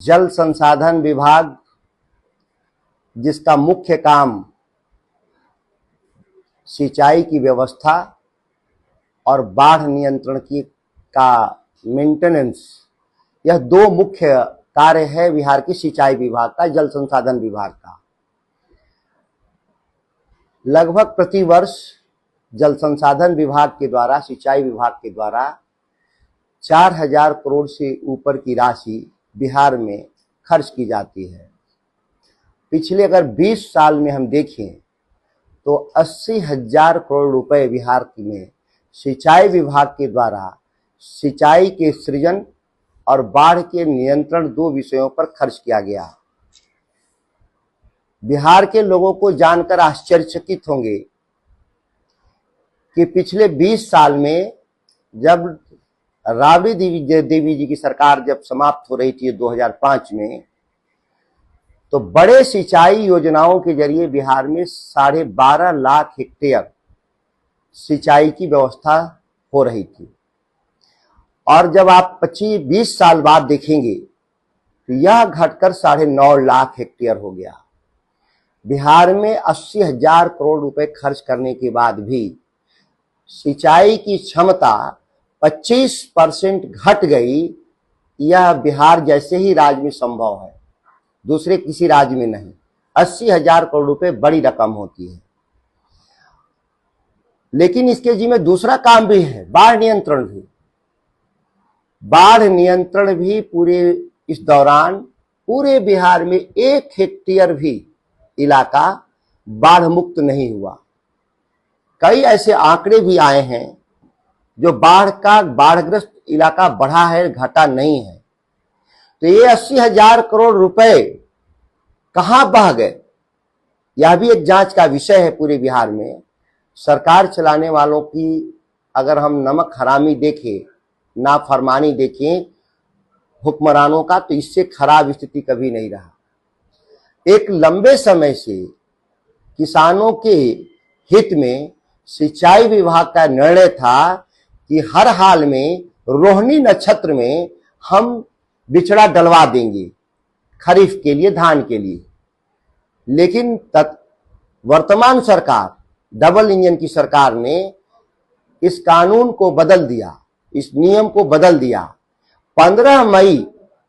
जल संसाधन विभाग, जिसका मुख्य काम सिंचाई की व्यवस्था और बाढ़ नियंत्रण की का मेंटेनेंस, यह दो मुख्य कार्य है बिहार की सिंचाई विभाग का, जल संसाधन विभाग का। लगभग प्रतिवर्ष जल संसाधन विभाग के द्वारा, सिंचाई विभाग के द्वारा 4000 करोड़ से ऊपर की राशि बिहार में खर्च की जाती है। पिछले अगर 20 साल में हम देखें तो 80,000 करोड़ रुपए बिहार में सिंचाई विभाग के द्वारा सिंचाई के सृजन और बाढ़ के नियंत्रण दो विषयों पर खर्च किया गया। बिहार के लोगों को जानकर आश्चर्यचकित होंगे कि पिछले 20 साल में जब राबड़ी देवी जी की सरकार जब समाप्त हो रही थी 2005 में, तो बड़े सिंचाई योजनाओं के जरिए बिहार में 12.5 लाख हेक्टेयर सिंचाई की व्यवस्था हो रही थी। और जब आप 25-20 साल बाद देखेंगे तो यह घटकर 9.5 लाख हेक्टेयर हो गया। बिहार में 80,000 करोड़ रुपए खर्च करने के बाद भी सिंचाई की क्षमता 25% घट गई। यह बिहार जैसे ही राज्य में संभव है, दूसरे किसी राज्य में नहीं। 80,000 करोड़ रुपए बड़ी रकम होती है। लेकिन इसके जिम्मे दूसरा काम भी है, बाढ़ नियंत्रण भी। बाढ़ नियंत्रण भी पूरे इस दौरान पूरे बिहार में 1 हेक्टेयर भी इलाका बाढ़ मुक्त नहीं हुआ। कई ऐसे आंकड़े भी आए हैं जो बाढ़ग्रस्त इलाका बढ़ा है, घटा नहीं है। तो ये 80,000 करोड़ रुपए कहां बह गए, यह भी एक जांच का विषय है पूरे बिहार में। सरकार चलाने वालों की अगर हम नमक हरामी देखें, नाफरमानी देखें हुक्मरानों का, तो इससे खराब स्थिति कभी नहीं रहा। एक लंबे समय से किसानों के हित में सिंचाई विभाग का निर्णय था कि हर हाल में रोहिणी नक्षत्र में हम बिचड़ा डलवा देंगे खरीफ के लिए, धान के लिए। लेकिन वर्तमान सरकार, डबल इंजन की सरकार ने इस कानून को बदल दिया, इस नियम को बदल दिया। 15 मई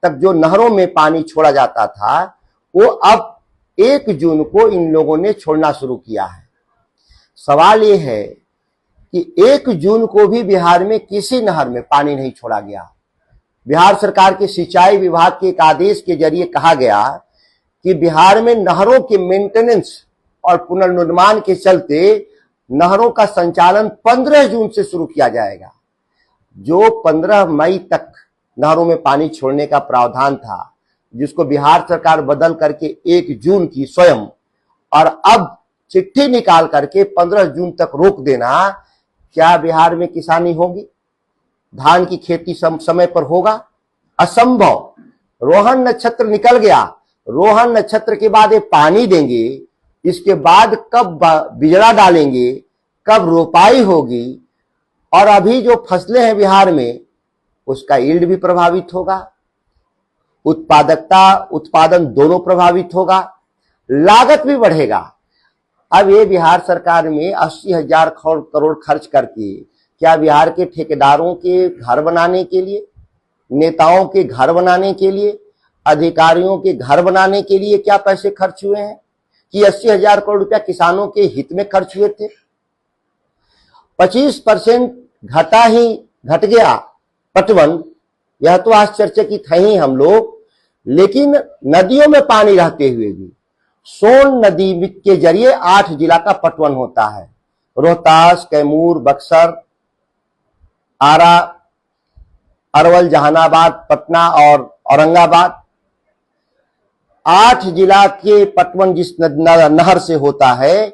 तक जो नहरों में पानी छोड़ा जाता था, वो अब 1 जून को इन लोगों ने छोड़ना शुरू किया है। सवाल ये है कि 1 जून को भी बिहार में किसी नहर में पानी नहीं छोड़ा गया। बिहार सरकार के सिंचाई विभाग के एक आदेश के जरिए कहा गया कि बिहार में नहरों के मेंटेनेंस और पुनर्निर्माण के चलते नहरों का संचालन 15 जून से शुरू किया जाएगा। जो 15 मई तक नहरों में पानी छोड़ने का प्रावधान था, जिसको बिहार सरकार बदल करके 1 जून की स्वयं, और अब चिट्ठी निकाल करके 15 जून तक रोक देना, क्या बिहार में किसानी होगी? धान की खेती समय पर होगा? असंभव। रोहन नक्षत्र निकल गया, रोहन नक्षत्र के बाद ये पानी देंगे, इसके बाद कब बिजड़ा डालेंगे, कब रोपाई होगी, और अभी जो फसलें हैं बिहार में उसका यील्ड भी प्रभावित होगा, उत्पादकता, उत्पादन दोनों प्रभावित होगा, लागत भी बढ़ेगा। अब ये बिहार सरकार में 80,000 करोड़ खर्च करके क्या बिहार के ठेकेदारों के घर बनाने के लिए, नेताओं के घर बनाने के लिए, अधिकारियों के घर बनाने के लिए क्या पैसे खर्च हुए हैं कि 80,000 करोड़ रुपया किसानों के हित में खर्च हुए थे? 25% घट गया पटवन, यह तो आश्चर्यचकित है ही हम लोग। लेकिन नदियों में पानी रहते हुए भी सोन नदी के जरिए 8 जिला का पटवन होता है। रोहतास, कैमूर, बक्सर, आरा, अरवल, जहानाबाद, पटना और औरंगाबाद, 8 जिला के पटवन जिस नहर से होता है।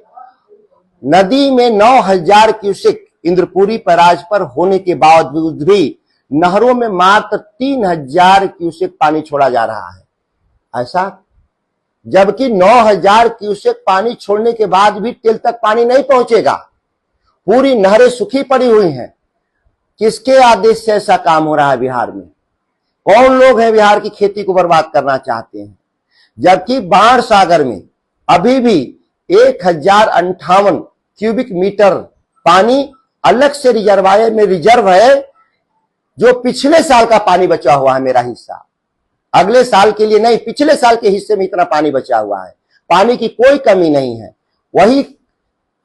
नदी में 9,000 क्यूसेक इंद्रपुरी बैराज पर होने के बावजूद भी नहरों में मात्र 3,000 क्यूसेक पानी छोड़ा जा रहा है। ऐसा जबकि 9,000 क्यूसेक पानी छोड़ने के बाद भी टिल तक पानी नहीं पहुंचेगा। पूरी नहरें सूखी पड़ी हुई हैं। किसके आदेश से ऐसा काम हो रहा है बिहार में? कौन लोग हैं बिहार की खेती को बर्बाद करना चाहते हैं? जबकि बाढ़ सागर में अभी भी 1058 क्यूबिक मीटर पानी अलग से रिजर्वायर में रिजर्व है, जो पिछले साल का पानी बचा हुआ है। मेरा हिस्सा अगले साल के लिए नहीं, पिछले साल के हिस्से में इतना पानी बचा हुआ है। पानी की कोई कमी नहीं है। वही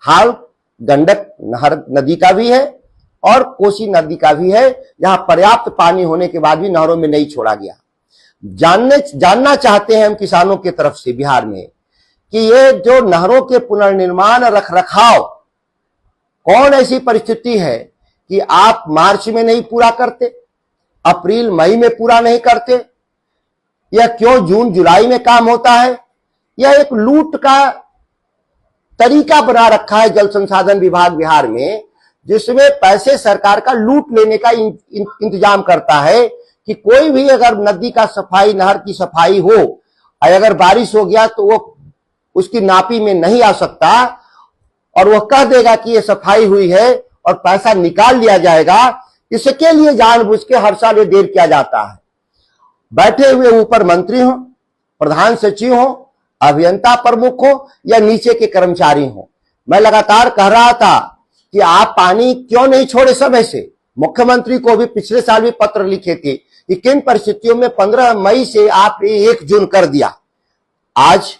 हाल गंडक नहर नदी का भी है और कोसी नदी का भी है, जहां पर्याप्त पानी होने के बाद भी नहरों में नहीं छोड़ा गया। जानना चाहते हैं हम किसानों की तरफ से बिहार में कि ये जो नहरों के पुनर्निर्माण रख रखाव, कौन ऐसी परिस्थिति है कि आप मार्च में नहीं पूरा करते, अप्रैल मई में पूरा नहीं करते, या क्यों जून जुलाई में काम होता है? यह एक लूट का तरीका बना रखा है जल संसाधन विभाग बिहार में, जिसमें पैसे सरकार का लूट लेने का इंतजाम करता है कि कोई भी अगर नदी का सफाई, नहर की सफाई हो, अगर बारिश हो गया तो वो उसकी नापी में नहीं आ सकता और वह कह देगा कि ये सफाई हुई है और पैसा निकाल लिया जाएगा। इसके लिए जानबूझ के हर साल ये देर किया जाता है। बैठे हुए ऊपर मंत्री हो, प्रधान सचिव हो, अभियंता प्रमुख हो या नीचे के कर्मचारी हो, मैं लगातार कह रहा था कि आप पानी क्यों नहीं छोड़े समय से। मुख्यमंत्री को भी पिछले साल भी पत्र लिखे थे कि किन परिस्थितियों में 15 मई से आपने 1 जून कर दिया। आज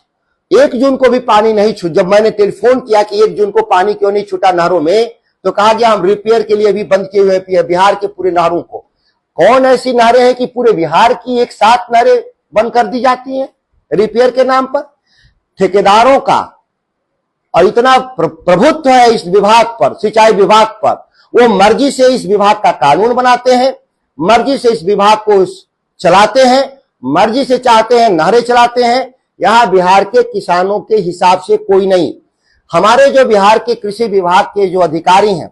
1 जून को भी पानी नहीं छूटा। जब मैंने टेलीफोन किया कि 1 जून को पानी क्यों नहीं छूटा नहरों में, तो कहा गया हम रिपेयर के लिए भी बंद किए हुए हैं बिहार के पूरे नहरों को। कौन ऐसी नहरें हैं कि पूरे बिहार की एक साथ नहरें बंद कर दी जाती हैं रिपेयर के नाम पर? ठेकेदारों का और इतना प्रभुत्व है इस विभाग पर, सिंचाई विभाग पर। वो मर्जी से इस विभाग का कानून बनाते हैं, मर्जी से इस विभाग को चलाते हैं, मर्जी से चाहते हैं नहरें चलाते हैं। यहां बिहार के किसानों के हिसाब से कोई नहीं। हमारे जो बिहार के कृषि विभाग के जो अधिकारी हैं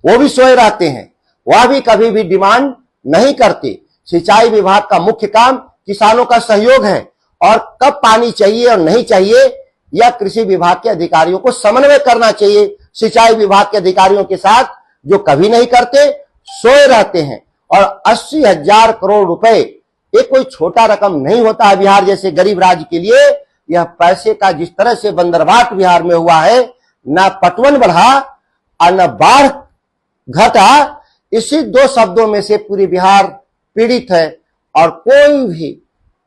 वो भी सोए रहते हैं, वह भी कभी भी डिमांड नहीं करते। सिंचाई विभाग का मुख्य काम किसानों का सहयोग है और कब पानी चाहिए और नहीं चाहिए यह कृषि विभाग के अधिकारियों को समन्वय करना चाहिए सिंचाई विभाग के अधिकारियों के साथ, जो कभी नहीं करते, सोए रहते हैं। और 80,000 करोड़ रुपए ये कोई छोटा रकम नहीं होता है बिहार जैसे गरीब राज्य के लिए। यह पैसे का जिस तरह से बंदरबाट बिहार में हुआ है, न पटवन बढ़ा और न बाढ़ घटा, इसी 2 शब्दों में से पूरी बिहार पीड़ित है और कोई भी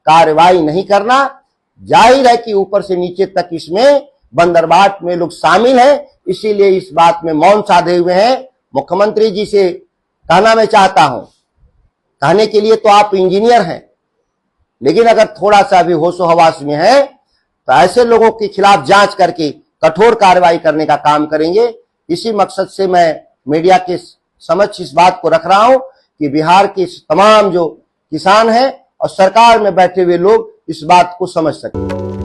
कार्रवाई नहीं करना। जाहिर है कि ऊपर से नीचे तक इसमें बंदरबाट में लोग शामिल हैं, इसीलिए इस बात में मौन साधे हुए हैं। मुख्यमंत्री जी से कहना मैं चाहता हूं, कहने के लिए तो आप इंजीनियर हैं, लेकिन अगर थोड़ा सा भी होशो हवास में है तो ऐसे लोगों के खिलाफ जांच करके कठोर कार्रवाई करने का काम करेंगे। इसी मकसद से मैं मीडिया के समक्ष इस बात को रख रहा हूं कि बिहार के तमाम जो किसान हैं और सरकार में बैठे हुए लोग इस बात को समझ सकें।